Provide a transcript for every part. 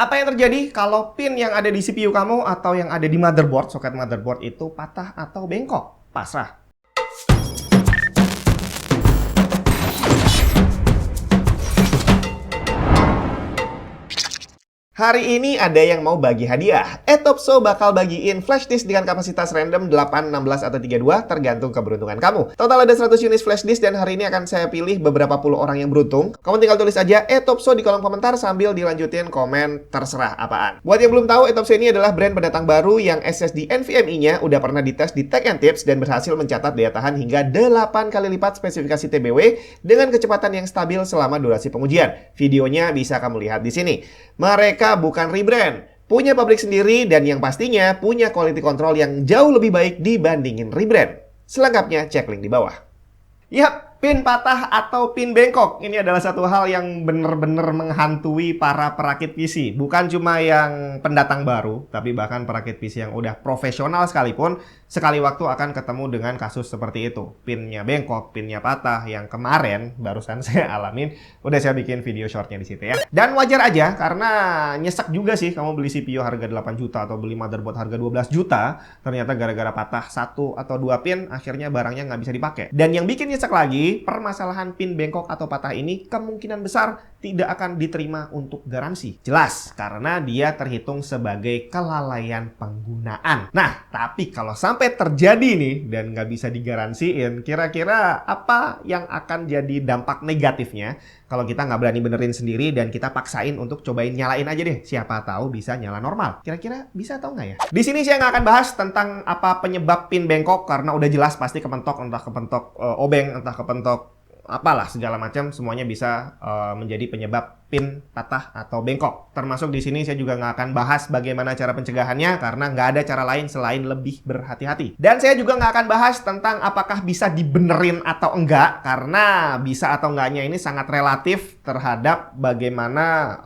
Apa yang terjadi kalau pin yang ada di CPU kamu atau yang ada di motherboard, soket motherboard itu patah atau bengkok? Pasrah. Hari ini ada yang mau bagi hadiah. Etopso bakal bagiin flash disk dengan kapasitas random 8, 16, atau 32 tergantung keberuntungan kamu. Total ada 100 unit flash disk dan hari ini akan saya pilih beberapa puluh orang yang beruntung. Kamu tinggal tulis aja Etopso di kolom komentar sambil dilanjutin komen terserah apaan. Buat yang belum tahu, Etopso ini adalah brand pendatang baru yang SSD NVMe-nya udah pernah dites di Tech and Tips dan berhasil mencatat daya tahan hingga 8 kali lipat spesifikasi TBW dengan kecepatan yang stabil selama durasi pengujian. Videonya bisa kamu lihat di sini. Mereka bukan rebrand, punya pabrik sendiri dan yang pastinya punya quality control yang jauh lebih baik dibandingin rebrand. Selengkapnya cek link di bawah. Yap, pin patah atau pin bengkok. Ini adalah satu hal yang benar-benar menghantui para perakit PC. Bukan cuma yang pendatang baru, tapi bahkan perakit PC yang udah profesional sekalipun, sekali waktu akan ketemu dengan kasus seperti itu. Pinnya bengkok, pinnya patah, yang kemarin barusan saya alamin. Udah saya bikin video shortnya di situ ya. Dan wajar aja, karena nyesek juga sih kamu beli CPU harga 8 juta atau beli motherboard harga 12 juta. Ternyata gara-gara patah 1 atau 2 pin, akhirnya barangnya nggak bisa dipakai. Dan yang bikin nyesek lagi, permasalahan pin bengkok atau patah ini kemungkinan besar tidak akan diterima untuk garansi. Jelas, karena dia terhitung sebagai kelalaian penggunaan. Nah, tapi kalau sampai terjadi nih dan nggak bisa digaransiin, kira-kira apa yang akan jadi dampak negatifnya kalau kita nggak berani benerin sendiri dan kita paksain untuk cobain nyalain aja deh. Siapa tahu bisa nyala normal. Kira-kira bisa atau nggak ya? Di sini saya nggak akan bahas tentang apa penyebab pin bengkok karena udah jelas pasti kepentok, entah kepentok obeng, entah kepentok apalah segala macam, semuanya bisa menjadi penyebab pin patah atau bengkok. Termasuk di sini saya juga nggak akan bahas bagaimana cara pencegahannya karena nggak ada cara lain selain lebih berhati-hati. Dan saya juga nggak akan bahas tentang apakah bisa dibenerin atau enggak karena bisa atau enggaknya ini sangat relatif terhadap bagaimana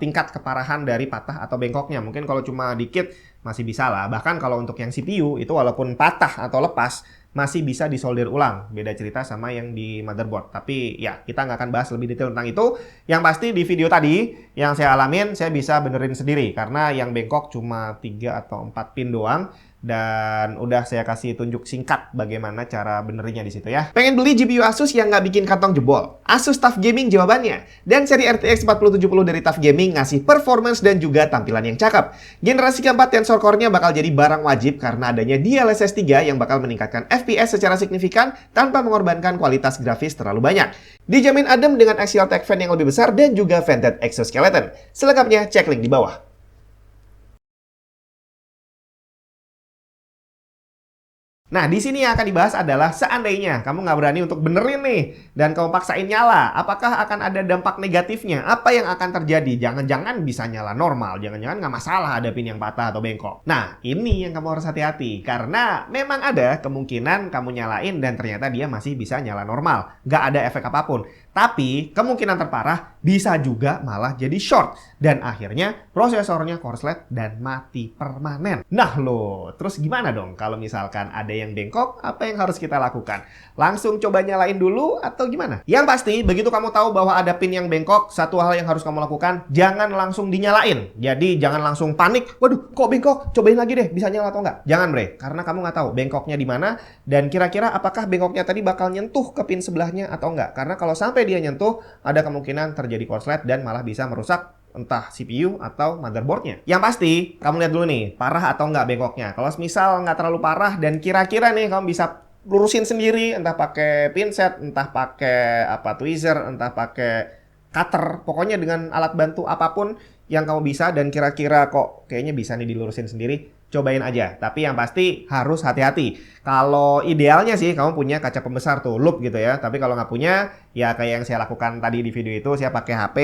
tingkat keparahan dari patah atau bengkoknya. Mungkin kalau cuma dikit masih bisa lah. Bahkan kalau untuk yang CPU itu walaupun patah atau lepas masih bisa disolder ulang. Beda cerita sama yang di motherboard. Tapi ya kita nggak akan bahas lebih detail tentang itu. Yang pasti di video tadi yang saya alamin saya bisa benerin sendiri. Karena yang bengkok cuma 3 atau 4 pin doang. Dan udah saya kasih tunjuk singkat bagaimana cara benerinnya di situ ya. Pengen beli GPU Asus yang nggak bikin kantong jebol? Asus TUF Gaming jawabannya. Dan seri RTX 4070 dari TUF Gaming ngasih performance dan juga tampilan yang cakep. Generasi keempat Tensor Core-nya bakal jadi barang wajib karena adanya DLSS 3 yang bakal meningkatkan FPS secara signifikan tanpa mengorbankan kualitas grafis terlalu banyak. Dijamin adem dengan axial tech fan yang lebih besar dan juga vented exoskeleton. Selengkapnya cek link di bawah. Nah, di sini yang akan dibahas adalah seandainya kamu nggak berani untuk benerin nih dan kamu paksain nyala, apakah akan ada dampak negatifnya? Apa yang akan terjadi? Jangan-jangan bisa nyala normal, jangan-jangan nggak masalah ada pin yang patah atau bengkok. Nah, ini yang kamu harus hati-hati karena memang ada kemungkinan kamu nyalain dan ternyata dia masih bisa nyala normal, nggak ada efek apapun. Tapi kemungkinan terparah bisa juga malah jadi short dan akhirnya prosesornya korslet dan mati permanen. Nah loh, terus gimana dong kalau misalkan ada yang bengkok, apa yang harus kita lakukan? Langsung coba nyalain dulu atau gimana? Yang pasti, begitu kamu tahu bahwa ada pin yang bengkok, satu hal yang harus kamu lakukan, jangan langsung dinyalain. Jadi jangan langsung panik, waduh kok bengkok, cobain lagi deh, bisa nyala atau enggak? Jangan bre, karena kamu nggak tahu bengkoknya di mana dan kira-kira apakah bengkoknya tadi bakal nyentuh ke pin sebelahnya atau enggak. Karena kalau sampai dia nyentuh, ada kemungkinan terjadi korslet dan malah bisa merusak entah CPU atau motherboardnya. Yang pasti, kamu lihat dulu nih, parah atau nggak bengkoknya. Kalau misal nggak terlalu parah dan kira-kira nih kamu bisa lurusin sendiri, entah pakai pinset, entah pakai tweezer, entah pakai cutter, pokoknya dengan alat bantu apapun yang kamu bisa dan kira-kira kok kayaknya bisa nih dilurusin sendiri, cobain aja. Tapi yang pasti harus hati-hati. Kalau idealnya sih kamu punya kaca pembesar tuh, loop gitu ya. Tapi kalau nggak punya, ya kayak yang saya lakukan tadi di video itu, saya pakai HP,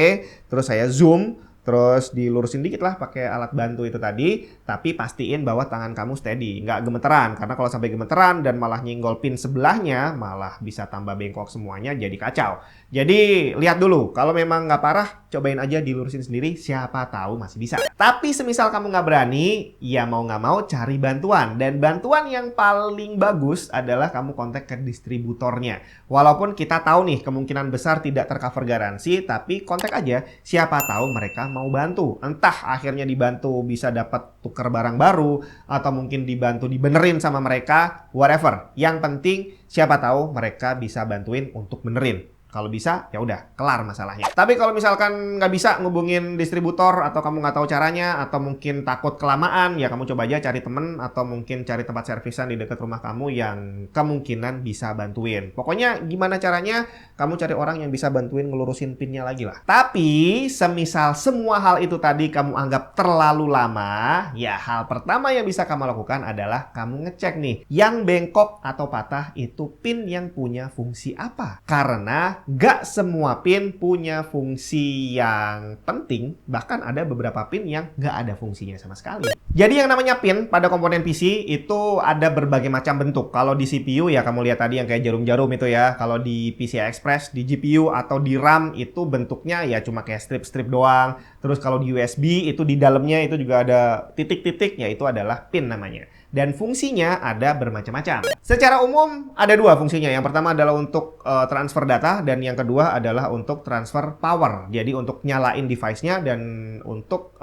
terus saya zoom, terus dilurusin dikit lah pakai alat bantu itu tadi, tapi pastiin bahwa tangan kamu steady, nggak gemeteran. Karena kalau sampai gemeteran dan malah nyenggol pin sebelahnya, malah bisa tambah bengkok semuanya jadi kacau. Jadi lihat dulu, kalau memang nggak parah, cobain aja dilurusin sendiri, siapa tahu masih bisa. Tapi semisal kamu nggak berani, ya mau nggak mau cari bantuan. Dan bantuan yang paling bagus adalah kamu kontak ke distributornya. Walaupun kita tahu nih kemungkinan besar tidak tercover garansi, tapi kontak aja, siapa tahu mereka mau bantu. Entah akhirnya dibantu bisa dapat tuker barang baru, atau mungkin dibantu dibenerin sama mereka, whatever. Yang penting siapa tahu mereka bisa bantuin untuk benerin. Kalau bisa, ya udah, kelar masalahnya. Tapi kalau misalkan nggak bisa ngubungin distributor, atau kamu nggak tahu caranya, atau mungkin takut kelamaan, ya kamu coba aja cari temen, atau mungkin cari tempat servisan di dekat rumah kamu yang kemungkinan bisa bantuin. Pokoknya gimana caranya, kamu cari orang yang bisa bantuin ngelurusin pinnya lagi lah. Tapi, semisal semua hal itu tadi kamu anggap terlalu lama, ya hal pertama yang bisa kamu lakukan adalah kamu ngecek nih, yang bengkok atau patah itu pin yang punya fungsi apa. Karena nggak semua pin punya fungsi yang penting, bahkan ada beberapa pin yang nggak ada fungsinya sama sekali. Jadi yang namanya pin pada komponen PC itu ada berbagai macam bentuk. Kalau di CPU ya kamu lihat tadi yang kayak jarum-jarum itu ya. Kalau di PCI Express, di GPU atau di RAM itu bentuknya ya cuma kayak strip-strip doang. Terus kalau di USB itu di dalamnya itu juga ada titik-titik, ya itu adalah pin namanya. Dan fungsinya ada bermacam-macam. Secara umum ada dua fungsinya. Yang pertama adalah untuk transfer data, dan yang kedua adalah untuk transfer power. Jadi untuk nyalain device-nya dan untuk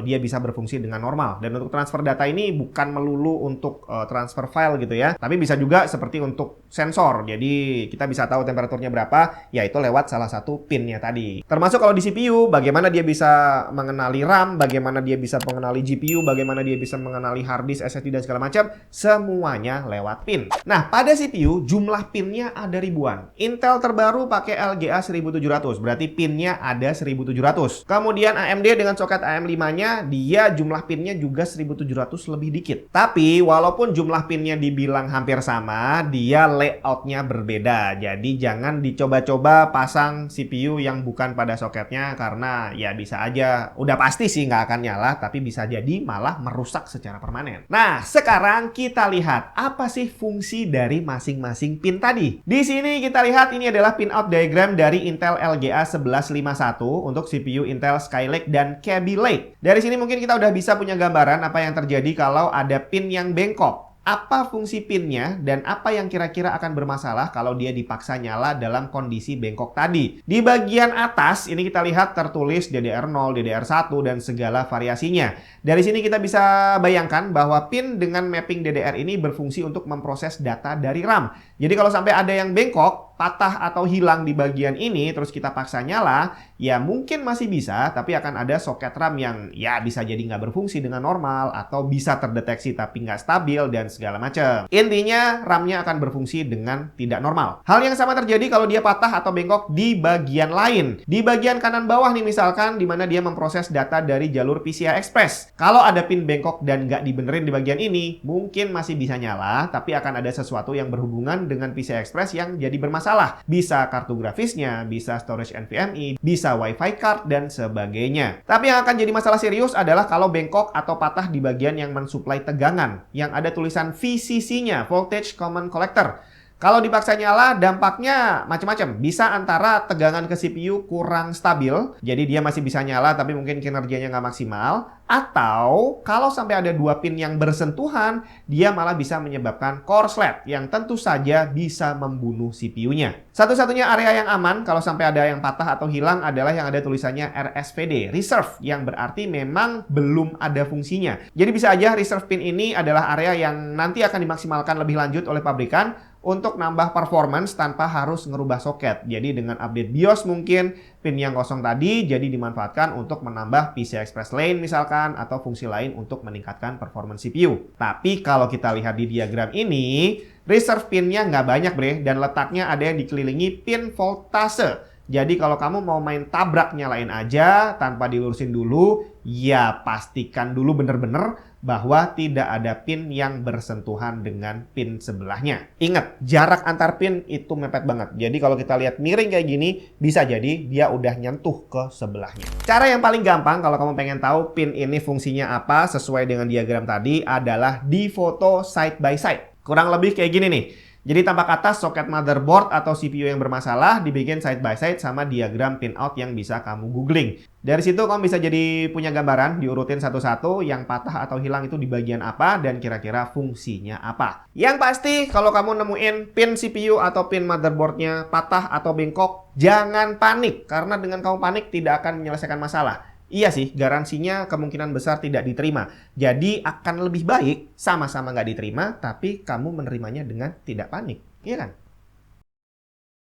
dia bisa berfungsi dengan normal. Dan untuk transfer data ini bukan melulu untuk transfer file gitu ya. Tapi bisa juga seperti untuk sensor. Jadi kita bisa tahu temperaturnya berapa, yaitu lewat salah satu pinnya tadi. Termasuk kalau di CPU, bagaimana dia bisa mengenali RAM, bagaimana dia bisa mengenali GPU, bagaimana dia bisa mengenali hard disk, SSD, dan segala macam, semuanya lewat pin. Nah, pada CPU jumlah pinnya ada ribuan. Intel terbaru pakai LGA 1700, berarti pinnya ada 1700. Kemudian AMD dengan soket AM5-nya, dia jumlah pinnya juga 1700 lebih dikit. Tapi walaupun jumlah pinnya dibilang hampir sama, dia layoutnya berbeda. Jadi jangan dicoba-coba pasang CPU yang bukan pada soketnya, karena ya bisa aja, udah pasti sih nggak akan nyala, tapi bisa jadi malah merusak secara permanen. Nah, sekarang kita lihat apa sih fungsi dari masing-masing pin tadi. Di sini kita lihat ini adalah pinout diagram dari Intel LGA 1151 untuk CPU Intel Skylake dan Kaby Lake. Dari sini mungkin kita udah bisa punya gambaran apa yang terjadi kalau ada pin yang bengkok. Apa fungsi pinnya dan apa yang kira-kira akan bermasalah kalau dia dipaksa nyala dalam kondisi bengkok tadi. Di bagian atas ini kita lihat tertulis DDR0, DDR1 dan segala variasinya. Dari sini kita bisa bayangkan bahwa pin dengan mapping DDR ini berfungsi untuk memproses data dari RAM. Jadi kalau sampai ada yang bengkok, patah atau hilang di bagian ini, terus kita paksa nyala, ya mungkin masih bisa, tapi akan ada soket RAM yang ya bisa jadi nggak berfungsi dengan normal, atau bisa terdeteksi tapi nggak stabil, dan segala macam. Intinya, RAM-nya akan berfungsi dengan tidak normal. Hal yang sama terjadi kalau dia patah atau bengkok di bagian lain. Di bagian kanan bawah nih misalkan, di mana dia memproses data dari jalur PCI Express. Kalau ada pin bengkok dan nggak dibenerin di bagian ini, mungkin masih bisa nyala, tapi akan ada sesuatu yang berhubungan dengan PCI Express yang jadi bermasalah. Bisa kartu grafisnya, bisa storage NVMe, bisa WiFi card, dan sebagainya. Tapi yang akan jadi masalah serius adalah kalau bengkok atau patah di bagian yang mensuplai tegangan, yang ada tulisan VCC-nya, Voltage Common Collector. Kalau dipaksa nyala, dampaknya macam-macam. Bisa antara tegangan ke CPU kurang stabil, jadi dia masih bisa nyala tapi mungkin kinerjanya nggak maksimal. Atau kalau sampai ada dua pin yang bersentuhan, dia malah bisa menyebabkan korslet yang tentu saja bisa membunuh CPU-nya. Satu-satunya area yang aman kalau sampai ada yang patah atau hilang adalah yang ada tulisannya RSVD, Reserve, yang berarti memang belum ada fungsinya. Jadi bisa aja reserve pin ini adalah area yang nanti akan dimaksimalkan lebih lanjut oleh pabrikan untuk nambah performance tanpa harus ngerubah soket. Jadi dengan update BIOS mungkin pin yang kosong tadi jadi dimanfaatkan untuk menambah PCI Express lane misalkan, atau fungsi lain untuk meningkatkan performance CPU. Tapi kalau kita lihat di diagram ini, reserve pinnya nggak banyak bre, dan letaknya ada yang dikelilingi pin voltase. Jadi kalau kamu mau main tabrak nyalain aja tanpa dilurusin dulu, ya pastikan dulu bener-bener bahwa tidak ada pin yang bersentuhan dengan pin sebelahnya. Ingat, jarak antar pin itu mepet banget. Jadi kalau kita lihat miring kayak gini, bisa jadi dia udah nyentuh ke sebelahnya. Cara yang paling gampang kalau kamu pengen tahu pin ini fungsinya apa sesuai dengan diagram tadi adalah di foto side by side. Kurang lebih kayak gini nih. Jadi tampak atas soket motherboard atau CPU yang bermasalah dibikin side by side sama diagram pinout yang bisa kamu googling. Dari situ kamu bisa jadi punya gambaran, diurutin satu-satu, yang patah atau hilang itu di bagian apa dan kira-kira fungsinya apa. Yang pasti kalau kamu nemuin pin CPU atau pin motherboardnya patah atau bengkok, jangan panik karena dengan kamu panik tidak akan menyelesaikan masalah. Iya sih, garansinya kemungkinan besar tidak diterima. Jadi akan lebih baik sama-sama nggak diterima, tapi kamu menerimanya dengan tidak panik. Iya kan?